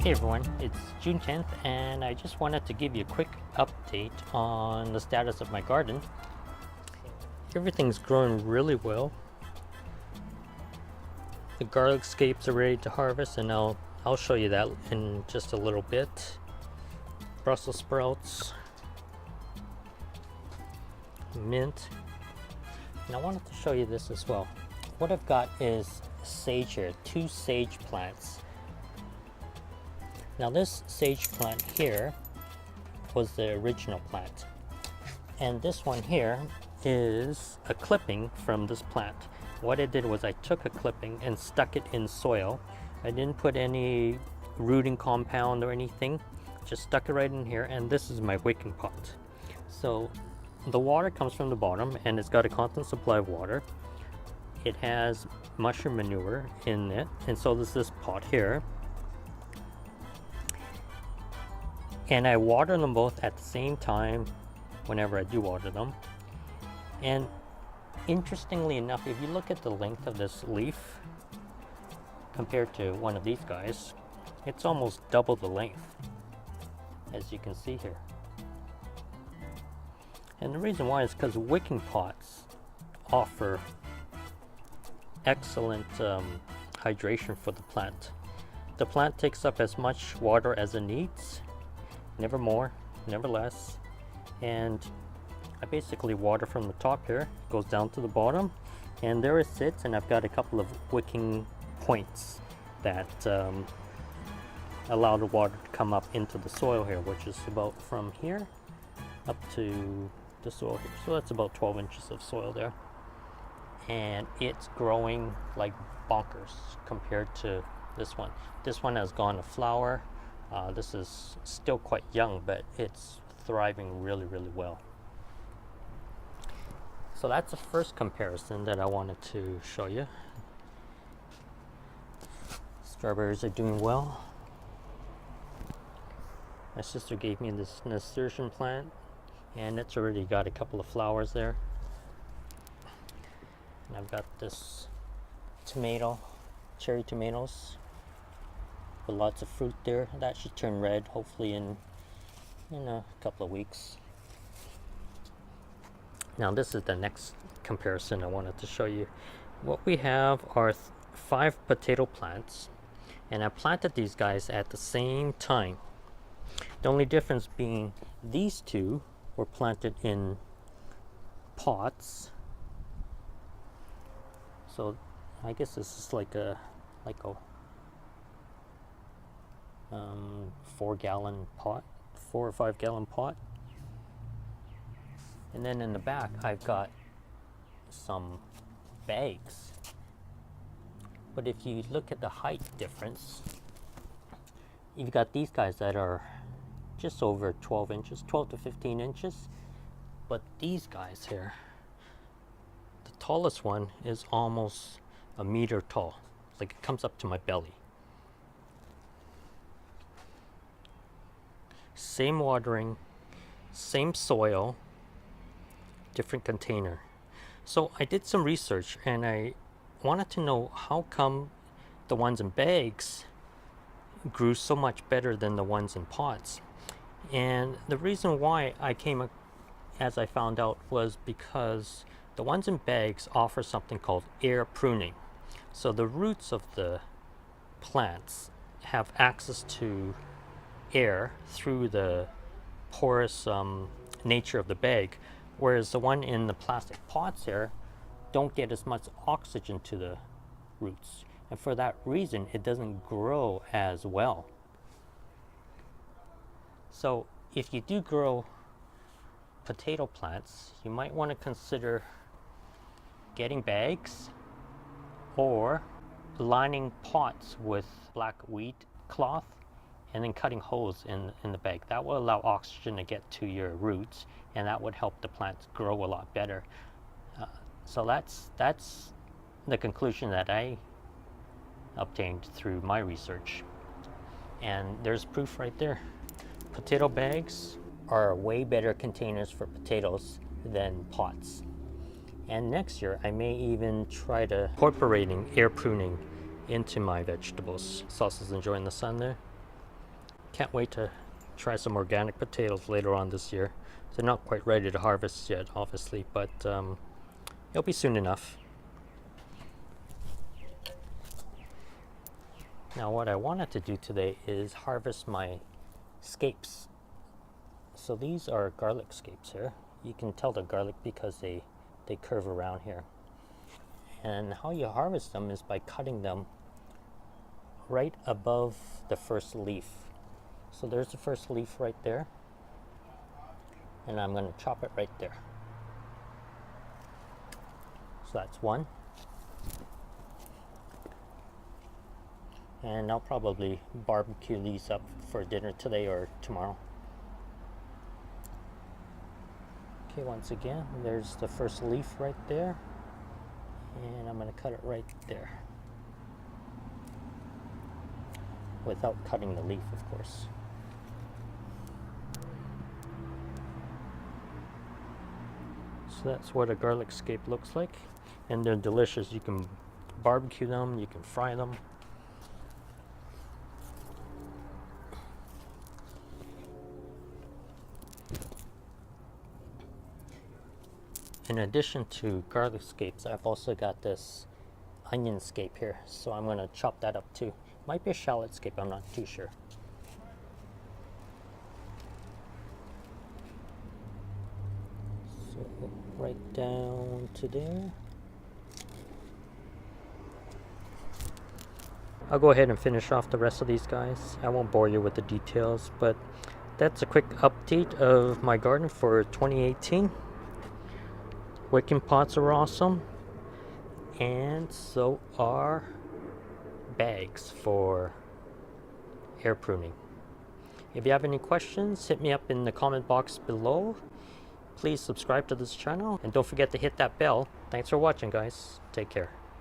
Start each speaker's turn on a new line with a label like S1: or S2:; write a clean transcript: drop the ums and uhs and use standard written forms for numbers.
S1: Hey everyone, it's June 10th and I just wanted to give you a quick update on the status of my garden. Everything's growing really well. The garlic scapes are ready to harvest and I'll show you that in just a little bit. Brussels sprouts, mint, and I wanted to show you this as well. What I've got is sage here, 2 sage plants. Now this sage plant here was the original plant, and this one here is a clipping from this plant. What I did was I took a clipping and stuck it in soil. I didn't put any rooting compound or anything, just stuck it right in here, and this is my wicking pot. So the water comes from the bottom and it's got a constant supply of water. It has mushroom manure in it, and so does this pot here. And I water them both at the same time whenever I do water them. And interestingly enough, if you look at the length of this leaf compared to one of these guys, it's almost double the length, as you can see here. And the reason why is because wicking pots offer excellent hydration for the plant. The plant takes up as much water as it needs, never more, never less. And I basically water from the top here, goes down to the bottom, and there it sits, and I've got a couple of wicking points that allow the water to come up into the soil here, which is about from here up to the soil here. So that's about 12 inches of soil there. And it's growing like bonkers compared to this one. This one has gone to flower. This is still quite young, but it's thriving really, really well. So that's the first comparison that I wanted to show you. Strawberries are doing well. My sister gave me this nasturtium plant, and it's already got a couple of flowers there. And I've got this tomato, cherry tomatoes, with lots of fruit there. That should turn red hopefully in a couple of weeks. Now this is the next comparison I wanted to show you. What we have are 5 potato plants, and I planted these guys at the same time. The only difference being these 2 were planted in pots. So I guess this is like a 4-gallon pot, 4 or 5 gallon pot. And then in the back I've got some bags. But if you look at the height difference, you've got these guys that are just over 12 inches, 12 to 15 inches. But these guys here, the tallest one is almost a meter tall. Like it comes up to my belly. Same watering, same soil, different container. So I did some research and I wanted to know how come the ones in bags grew so much better than the ones in pots. And the reason why as I found out, was because the ones in bags offer something called air pruning. So the roots of the plants have access to air through the porous nature of the bag, whereas the one in the plastic pots here don't get as much oxygen to the roots, and for that reason it doesn't grow as well. So if you do grow potato plants, you might want to consider getting bags or lining pots with black wheat cloth and then cutting holes in the bag. That will allow oxygen to get to your roots, and that would help the plants grow a lot better. So that's the conclusion that I obtained through my research. And there's proof right there. Potato bags are way better containers for potatoes than pots. And next year I may even try to incorporating air pruning into my vegetables. Sauce is enjoying the sun there. Can't wait to try some organic potatoes later on this year. They're not quite ready to harvest yet, obviously, but it'll be soon enough. Now what I wanted to do today is harvest my scapes. So these are garlic scapes here. You can tell they're garlic because they curve around here. And how you harvest them is by cutting them right above the first leaf. So there's the first leaf right there. And I'm going to chop it right there. So that's one. And I'll probably barbecue these up for dinner today or tomorrow. Okay, once again, there's the first leaf right there. And I'm going to cut it right there. Without cutting the leaf, of course. So that's what a garlic scape looks like. And they're delicious. You can barbecue them, you can fry them. In addition to garlic scapes, I've also got this onion scape here, so I'm going to chop that up too. Might be a shallot scape, I'm not too sure. So right down to there. I'll go ahead and finish off the rest of these guys. I won't bore you with the details, but that's a quick update of my garden for 2018. Wicking pots are awesome, and so are bags for air pruning. If you have any questions, hit me up in the comment box below. Please subscribe to this channel, and don't forget to hit that bell. Thanks for watching, guys. Take care.